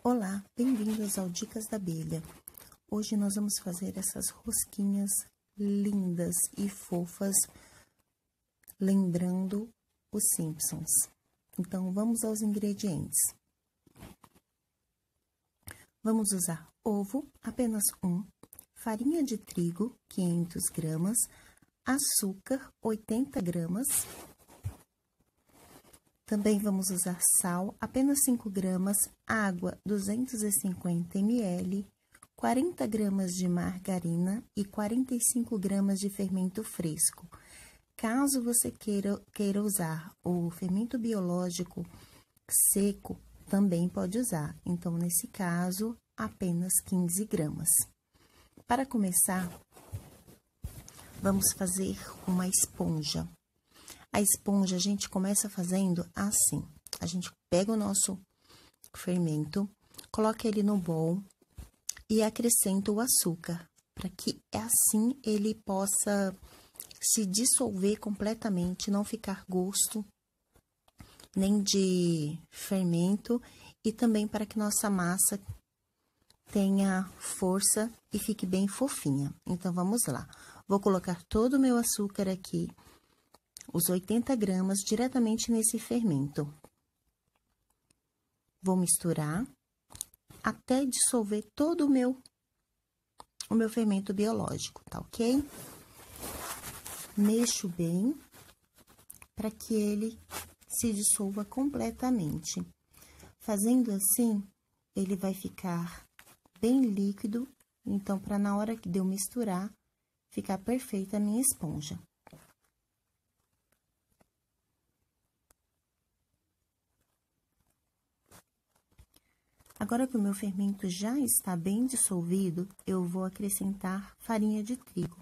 Olá, bem-vindos ao Dicas da Abelha. Hoje nós vamos fazer essas rosquinhas lindas e fofas, lembrando os Simpsons. Então, vamos aos ingredientes. Vamos usar ovo, apenas um, farinha de trigo, 500 gramas, açúcar, 80 gramas. Também vamos usar sal, apenas 5 gramas, água, 250 ml, 40 gramas de margarina e 45 gramas de fermento fresco. Caso você queira usar o fermento biológico seco, também pode usar. Então, nesse caso, apenas 15 gramas. Para começar, vamos fazer uma esponja. A esponja, a gente começa fazendo assim. A gente pega o nosso fermento, coloca ele no bowl e acrescenta o açúcar, para que assim ele possa se dissolver completamente, não ficar gosto nem de fermento, e também para que nossa massa tenha força e fique bem fofinha. Então, vamos lá. Vou colocar todo o meu açúcar aqui, os 80 gramas, diretamente nesse fermento. Vou misturar até dissolver todo o meu fermento biológico, tá ok? Mexo bem para que ele se dissolva completamente. Fazendo assim, ele vai ficar bem líquido, então, para na hora de eu misturar, ficar perfeita a minha esponja. Agora que o meu fermento já está bem dissolvido, eu vou acrescentar farinha de trigo.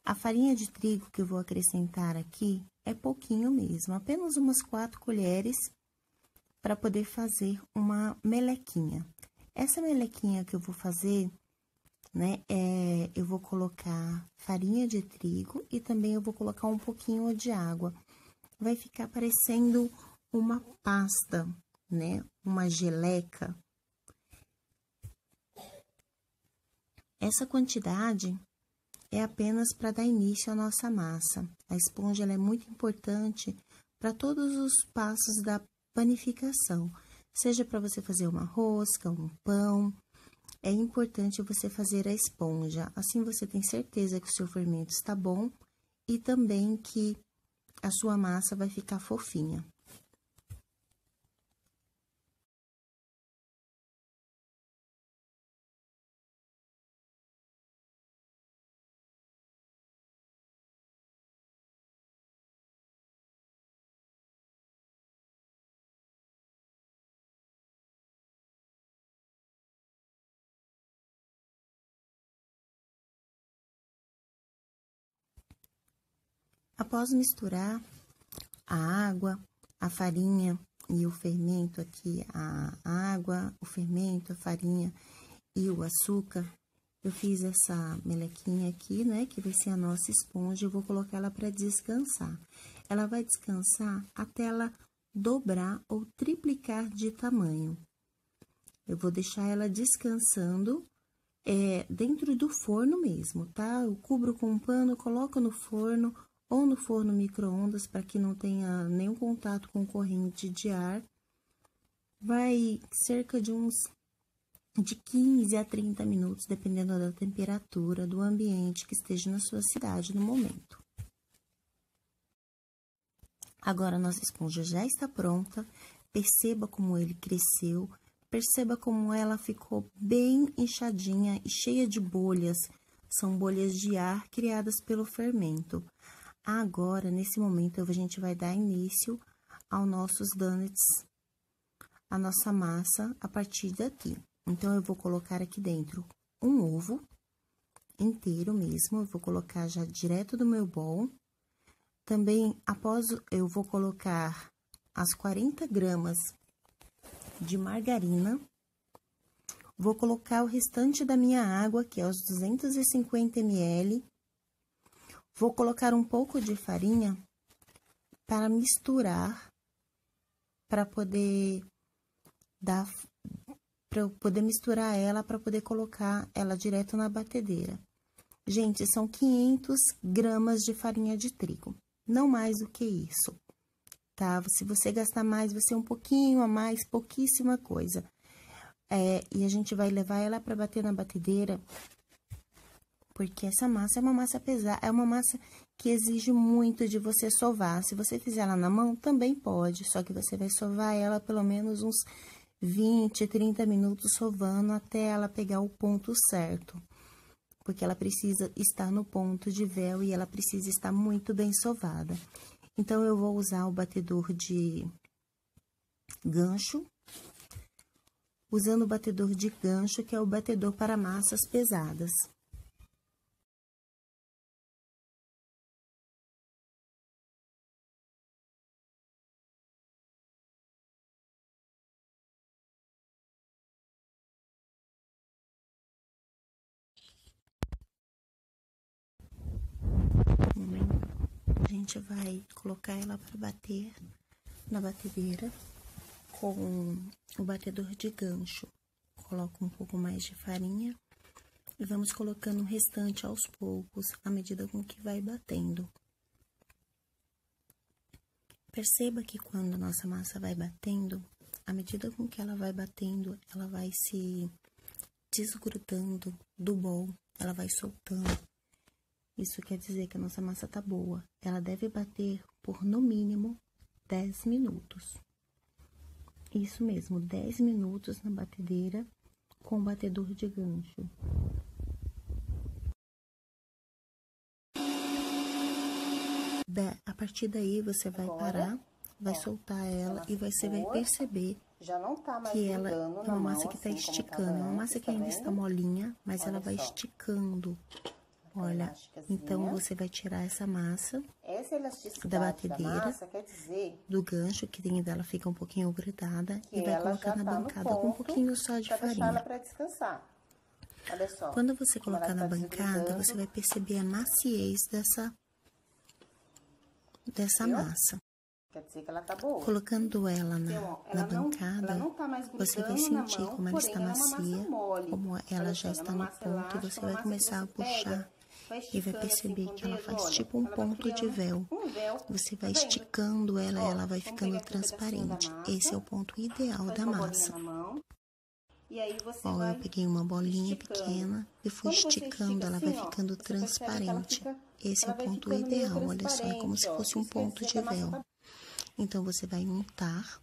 A farinha de trigo que eu vou acrescentar aqui é pouquinho mesmo, apenas umas 4 colheres para poder fazer uma melequinha. Essa melequinha que eu vou fazer, né, eu vou colocar farinha de trigo e também eu vou colocar um pouquinho de água. Vai ficar parecendo uma pasta, né, uma geleca. Essa quantidade é apenas para dar início à nossa massa. A esponja ela é muito importante para todos os passos da panificação. Seja para você fazer uma rosca, um pão, é importante você fazer a esponja. Assim você tem certeza que o seu fermento está bom e também que a sua massa vai ficar fofinha. Após misturar a água, a farinha e o fermento aqui, a água, o fermento, a farinha e o açúcar, eu fiz essa melequinha aqui, né, que vai ser a nossa esponja, eu vou colocar ela para descansar. Ela vai descansar até ela dobrar ou triplicar de tamanho. Eu vou deixar ela descansando dentro do forno mesmo, tá? Eu cubro com um pano, coloco no forno ou no forno micro-ondas para que não tenha nenhum contato com corrente de ar. Vai cerca de 15 a 30 minutos, dependendo da temperatura do ambiente que esteja na sua cidade no momento. Agora, a nossa esponja já está pronta. Perceba como ele cresceu, perceba como ela ficou bem inchadinha e cheia de bolhas. São bolhas de ar criadas pelo fermento. Agora, nesse momento, a gente vai dar início aos nossos donuts, a nossa massa, a partir daqui. Então, eu vou colocar aqui dentro um ovo inteiro mesmo, eu vou colocar já direto do meu bowl. Também, eu vou colocar as 40 gramas de margarina. Vou colocar o restante da minha água, que é os 250 ml. Vou colocar um pouco de farinha para misturar, para poder para eu poder misturar ela, para poder colocar ela direto na batedeira. Gente, são 500 gramas de farinha de trigo, não mais do que isso, tá? Se você gastar mais, vai ser um pouquinho a mais, pouquíssima coisa. E a gente vai levar ela para bater na batedeira, porque essa massa é uma massa pesada, é uma massa que exige muito de você sovar. Se você fizer ela na mão, também pode, só que você vai sovar ela pelo menos uns 20, 30 minutos sovando até ela pegar o ponto certo. Porque ela precisa estar no ponto de véu e ela precisa estar muito bem sovada. Então, eu vou usar o batedor de gancho. Usando o batedor de gancho, que é o batedor para massas pesadas. A gente vai colocar ela para bater na batedeira com o batedor de gancho. Coloco um pouco mais de farinha e vamos colocando o restante aos poucos, à medida com que vai batendo. Perceba que quando a nossa massa vai batendo, à medida com que ela vai batendo, ela vai se desgrudando do bol, ela vai soltando. Isso quer dizer que a nossa massa tá boa. Ela deve bater por, no mínimo, 10 minutos. Isso mesmo, 10 minutos na batedeira com o batedor de gancho. A partir daí, você vai parar, vai soltar ela e você vai perceber que ela é uma massa que tá esticando. É uma massa que ainda está molinha, mas ela vai esticando. Olha, então você vai tirar essa massa da batedeira, do gancho, que dentro dela fica um pouquinho grudada, e vai colocar na bancada com um pouquinho só de farinha. Quando você colocar na bancada, você vai perceber a maciez dessa massa. Colocando ela na bancada, você vai sentir como ela está macia, como ela já está no ponto, e você vai começar a puxar. E vai perceber que ela faz tipo um ponto de véu. Você vai esticando ela e ela vai ficando transparente. Esse é o ponto ideal da massa. Ó, eu peguei uma bolinha pequena e fui esticando, ela vai ficando transparente. Esse é o ponto ideal, olha só, é como se fosse um ponto de véu. Então, você vai untar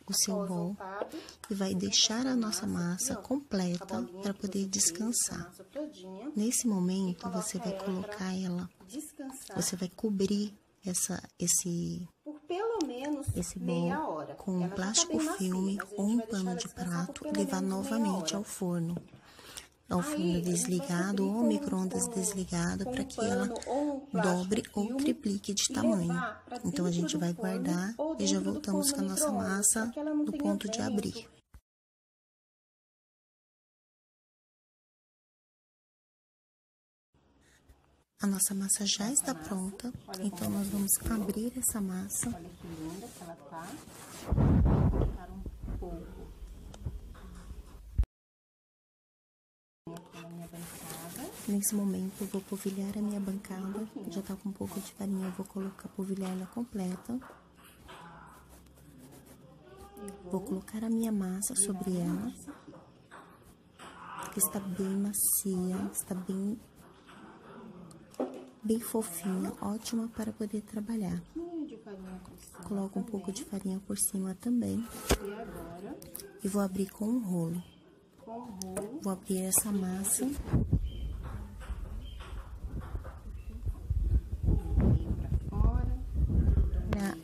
o seu bol e vai deixar a nossa massa completa para poder descansar. Nesse momento, você vai colocar ela, você vai cobrir esse bol com um plástico filme ou um pano de prato e levar novamente ao forno. Ao forno desligado ou ao micro-ondas desligado para que ela dobre ou triplique de tamanho. Então, a gente vai guardar e já voltamos com a nossa massa no ponto de abrir. A nossa massa já está pronta, então nós vamos abrir essa massa. Olha que linda que ela tá. Vou colocar um pouco aqui na minha bancada. Nesse momento, eu vou polvilhar a minha bancada. Já tá com um pouco de farinha, eu vou polvilhar ela completa. Vou colocar a minha massa sobre ela, que está bem macia, está bem fofinha, ótima para poder trabalhar. Coloco um pouco de farinha por cima também. E vou abrir com um rolo. Vou abrir essa massa.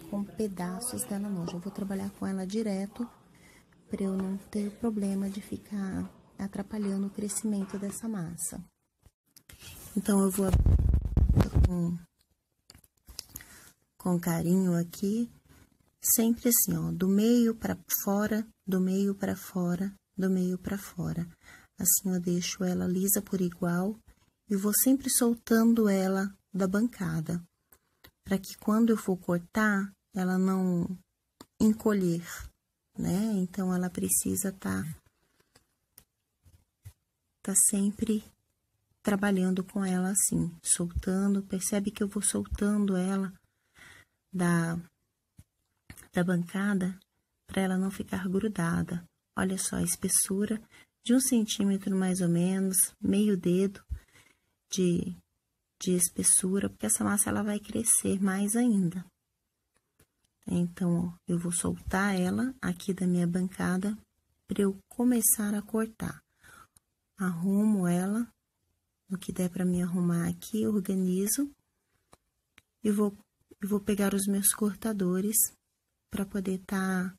Com pedaços dela não. Já vou trabalhar com ela direto, para eu não ter problema de ficar atrapalhando o crescimento dessa massa. Então, eu vou abrir com carinho aqui, sempre assim, ó, do meio para fora, do meio para fora, do meio para fora. Assim, eu deixo ela lisa por igual e vou sempre soltando ela da bancada, para que quando eu for cortar, ela não encolher, né? Então, ela precisa estar tá sempre trabalhando com ela assim, soltando. Percebe que eu vou soltando ela da bancada para ela não ficar grudada. Olha só a espessura de 1 centímetro mais ou menos, meio dedo de espessura, porque essa massa ela vai crescer mais ainda. Então, ó, eu vou soltar ela aqui da minha bancada para eu começar a cortar. Arrumo ela no que der para me arrumar aqui, organizo e vou pegar os meus cortadores para poder estar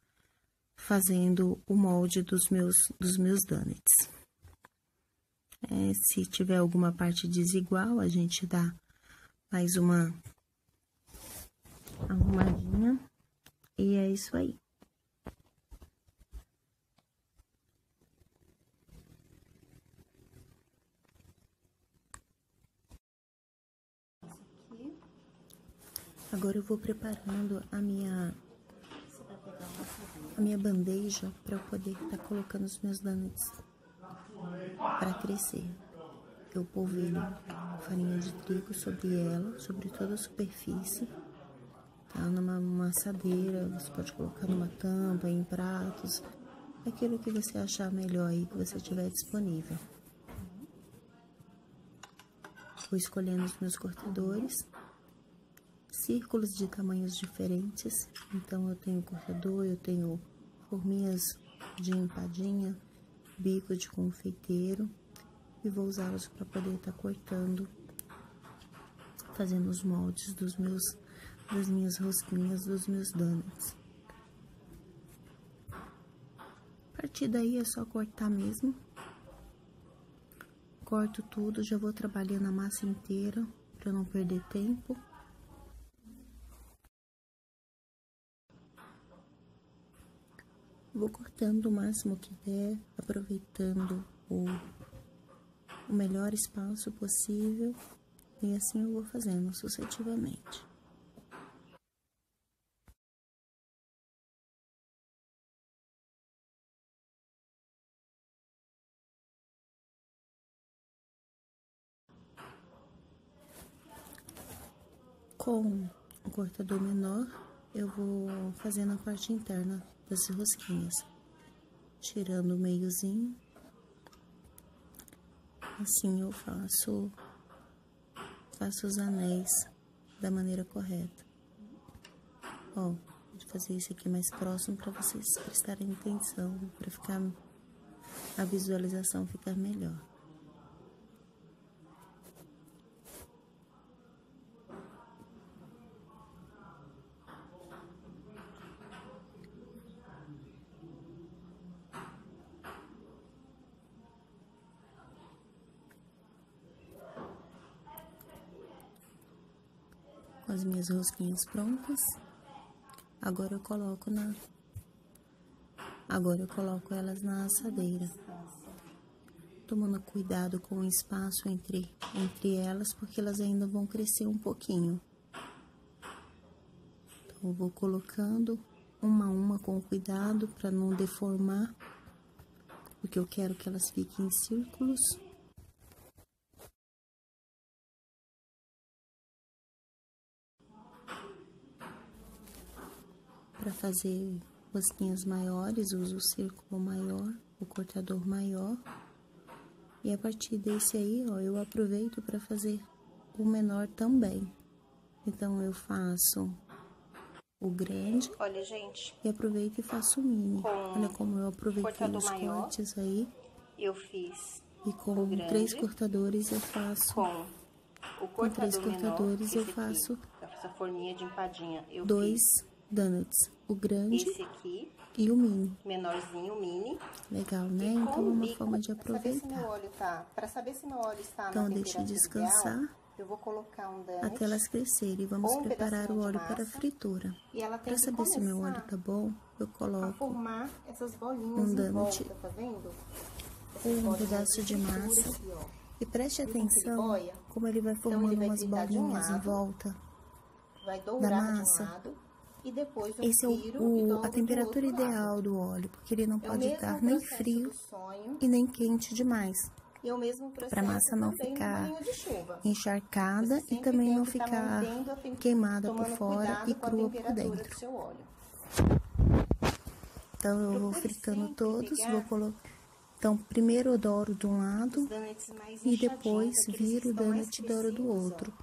fazendo o molde dos meus donuts. Se tiver alguma parte desigual, a gente dá mais uma arrumadinha e é isso aí. Agora eu vou preparando a minha bandeja para eu poder estar colocando os meus donuts para crescer. Eu polvilho farinha de trigo sobre ela, sobre toda a superfície, tá? Numa assadeira, você pode colocar numa tampa, em pratos, aquilo que você achar melhor aí, que você tiver disponível. Vou escolhendo os meus cortadores, círculos de tamanhos diferentes. Então, eu tenho cortador, eu tenho forminhas de empadinha, bico de confeiteiro, e vou usá-los para poder estar cortando, fazendo os moldes das minhas rosquinhas, dos meus donuts. A partir daí é só cortar mesmo. Corto tudo, já vou trabalhando a massa inteira para não perder tempo. Vou cortando o máximo que der, aproveitando o melhor espaço possível, e assim eu vou fazendo sucessivamente. Com o cortador menor, eu vou fazendo a parte interna das rosquinhas, tirando o meiozinho. Assim eu faço os anéis da maneira correta. Ó, vou fazer isso aqui mais próximo para vocês prestarem atenção, para ficar a visualização ficar melhor. Com as minhas rosquinhas prontas, agora eu coloco elas na assadeira, tomando cuidado com o espaço entre elas, porque elas ainda vão crescer um pouquinho. Então, eu vou colocando uma a uma com cuidado para não deformar, porque eu quero que elas fiquem em círculos. Para fazer rosquinhas maiores, uso o círculo maior, o cortador maior. E a partir desse aí, ó, eu aproveito para fazer o menor também. Então, eu faço o grande. Olha, gente. E aproveito e faço o mini. Olha como eu aproveitei os cortes aí. Eu fiz. E com 3 cortadores eu faço. Com 3 cortadores eu faço essa forminha de empadinha. 2 donuts, o grande esse aqui, e o mini. Menorzinho, o mini. Legal, né? Então, é uma forma de aproveitar. Para saber se meu óleo está então, deixe descansar ideal, eu vou colocar um donut até elas crescerem. Vamos preparar o óleo para a fritura. Para saber se meu óleo tá bom, eu coloco formar essas bolinhas um donut, volta, tá vendo? Um pedaço de massa. Aqui, e preste atenção como ele vai formando umas bolinhas em volta da massa. E depois eu esse é a temperatura ideal do óleo, porque ele não pode estar nem frio e nem quente demais. E o mesmo processo para a massa não também no ficar banho de chuva. encharcada Você e sempre também tem não que tá ficar mantendo queimada por tomando fora cuidado e com a crua por temperatura dentro. do seu óleo. Então, eu vou Procure fritando sempre todos, pegar vou colocar... Então, primeiro eu douro de um os lado donuts mais e depois inchadinhos, aqueles que viro o estão mais donut e douro do crescidos, outro. ó,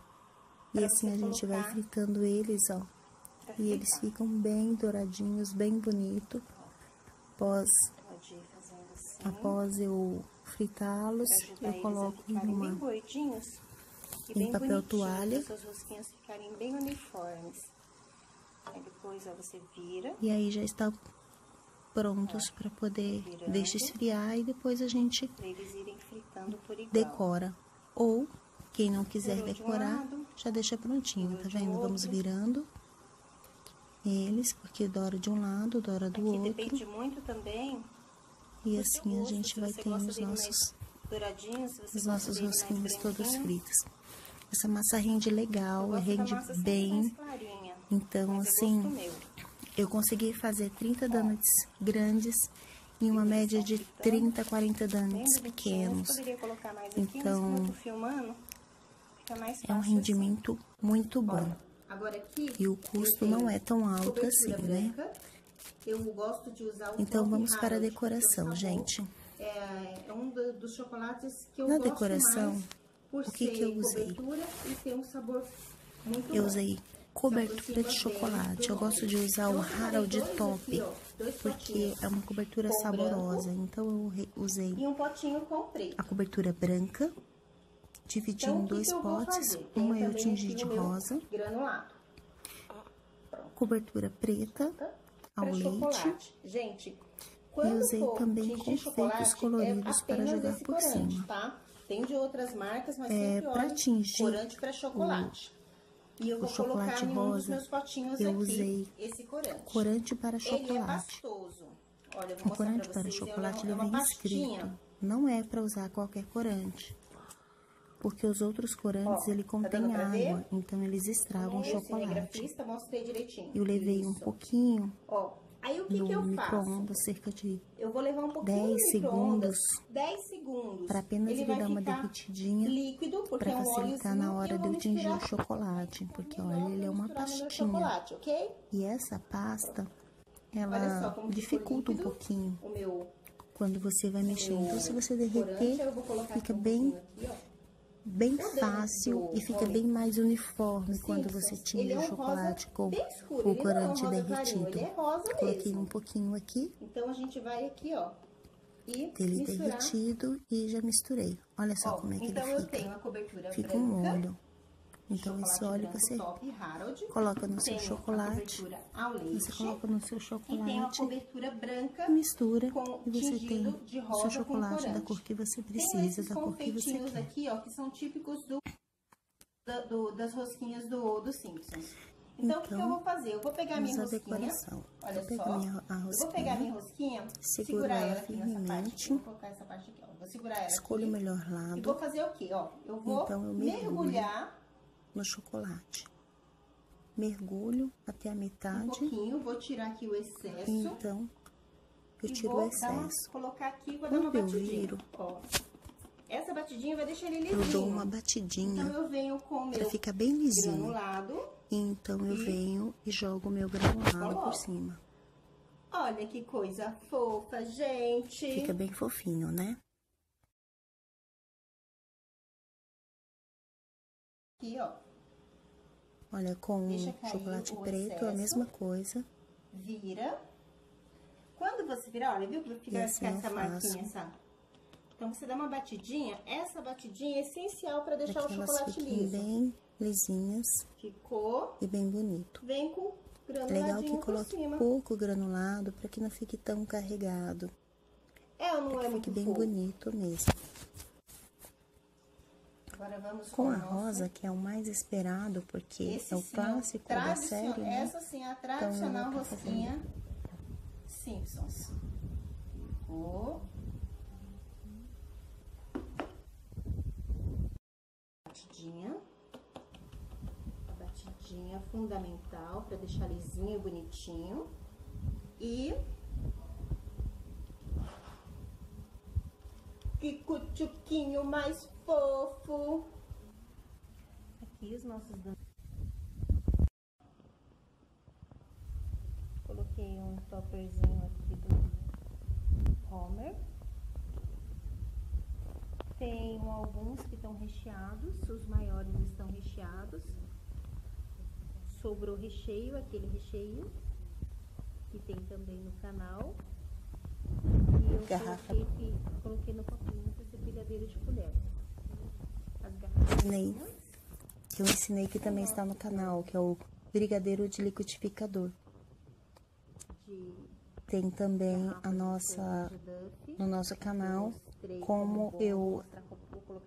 E pra assim você a gente vai colocar fritando eles, ó. pra E eles fritar. ficam bem douradinhos, bem bonito. Após Pode ir fazendo assim, Após eu fritá-los, pra ajudar eu eles a coloco ficarem bem gordinhos e em bem papel bonitinhos, toalha. as suas rosquinhas ficarem bem uniformes. Aí depois, ó, você vira. E aí já está prontos para poder deixar esfriar e depois a gente Pra eles irem fritando por igual. decora. Ou, quem não quiser Dourou de um decorar, lado, já deixa prontinho, dourou tá de vendo? Vamos outro. virando eles, porque doura de um lado, doura do Aqui outro. depende muito também E do seu assim a gosto, gente se vai você tendo gosta os dele nossos, mais douradinho, se você os gosta nossos dele mais rosquinhos todos branquinho. fritos. Essa massa rende legal, Eu gosto rende da massa sempre bem. mais clarinha, Então, mas é assim, gosto meu. eu consegui fazer 30 donuts grandes e uma Eles média estão de fritando 30 a 40 bem donuts bonitinhos. pequenos. Poderia colocar mais aqui, Então, mas como eu tô filmando, fica mais fácil é um rendimento muito bom. assim. Agora aqui, E o custo não é tão alto assim, né? branca. Eu gosto de usar o Então, Top vamos para a Harold, decoração, porque o sabor gente. É um dos chocolates que eu Na gosto decoração, mais por o que ser eu usei? cobertura e ter um sabor muito Eu bom. usei cobertura de chocolate. Eu gosto de usar o Harold Top, porque é uma cobertura saborosa. Então, eu usei E um potinho com preto. a cobertura branca, dividi Então, em o que dois que eu vou potes. fazer? Tem Uma eu também tingi aqui de o meu rosa, granulado. cobertura preta ao Pra leite. chocolate. Gente, E quando usei for também tingir confeitos chocolate, coloridos para apenas jogar esse por corante, cima. tá? Tem de outras marcas, mas sempre Pra olha tingir corante para chocolate. E eu vou colocar chocolate em um dos rosa, meus potinhos eu aqui usei esse corante. corante para Ele é chocolate. pastoso. Olha, eu vou O mostrar corante pra para vocês. chocolate é ele uma vem pastinha. escrito. Não é para usar qualquer corante. Porque os outros corantes, Ó, ele tá contém dando pra ver? água, então eles estragam o Eu, chocolate. cinegrafista, mostrei direitinho. Eu levei um Isso. pouquinho Ó, aí o que no que eu faço? micro-ondas, cerca de Eu vou levar um pouquinho 10 no micro-ondas, segundos, 10 segundos. para apenas ele vai dar uma ficar derretidinha, líquido, porque para é um facilitar óleozinho, na e hora eu de vou eu tingir o misturar chocolate, porque melhor olha, ele é pra uma misturar no meu pastinha. chocolate, ok? E essa pasta, Olha só ela como ficou dificulta um líquido pouquinho o meu quando você vai mexer. Então, se você corante. derreter, Eu vou colocar fica aqui um bem, pouquinho aqui, ó. bem O fácil do e fica Homem bem mais uniforme quando Simpsons, você ele tinge é o um chocolate rosa com bem escuro, o ele não é um corante rosa derretido. clarinho, ele é rosa Coloquei mesmo. um pouquinho aqui Então, a gente vai aqui, ó, e dele misturar. derretido e já misturei. Olha só Ó, como é que então ele eu fica. tenho a cobertura Fica branca. um óleo. Então, esse Chocolate óleo branco você Top Harold. coloca no seu Tenho a chocolate. cobertura ao leite. Você coloca no seu E tenho a chocolate, cobertura branca mistura com e você tem tingido de o rosa seu chocolate com da corante. cor que você Tenho precisa, esses da cor que você confeitinhos quer. aqui, ó, que são típicos das rosquinhas do Simpsons. Então, o que eu vou fazer? Eu vou pegar a minha vamos à rosquinha. decoração. Olha Eu pego só. a Eu vou pegar a minha rosquinha, segurar ela aqui nessa parte aqui. Vou colocar essa parte aqui, ó. Vou segurar ela Escolho o aqui. melhor E lado vou fazer o quê, ó? Eu vou Então, eu mergulhar no chocolate. Mergulho até a um metade. pouquinho, vou tirar aqui o excesso. Então, eu E tiro vou o excesso. colocar aqui e vou dar uma Quando eu batidinha. viro, Ó, essa batidinha vai deixar ele eu lisinho. dou uma batidinha Então, eu venho com o pra meu ficar bem lisinho. granulado. Então, eu E venho e jogo o meu granulado coloco. por cima. Olha que coisa fofa, gente. Fica bem fofinho, né? Aqui, ó. Olha, com Deixa cair chocolate o preto, a excesso. mesma coisa. Vira. Quando você virar, olha, viu que vai E ficar assim eu essa marquinha, faço. sabe? Então, você dá uma batidinha. Essa batidinha é essencial para deixar Pra que o elas chocolate fiquem liso. bem lisinhas Ficou. e bem bonito. Vem com É legal que granuladinho por coloque cima. pouco granulado para que não fique tão carregado. É ou não é Fique muito bem fofo? bonito mesmo. Agora vamos Com o a nosso- rosa, que é o mais esperado, porque Esse é o sim, clássico da série, né? Essa sim é a tradicional eu vou tá rosquinha Simpsons. Ficou. Batidinha. A batidinha fundamental para deixar lisinho e bonitinho. Que cutuquinho mais fofo. Aqui os nossos coloquei um topperzinho aqui do Homer. Tem alguns que estão recheados, os maiores estão recheados. Sobrou recheio, aquele recheio que tem também no canal. E eu coloquei no copinho para ser brigadeiro de colher. As garrafas que eu ensinei que também está no canal, que é o brigadeiro de liquidificador. Tem também no nosso canal como eu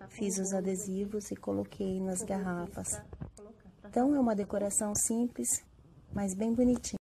fiz os adesivos e coloquei nas garrafas. Então é uma decoração simples, mas bem bonitinha.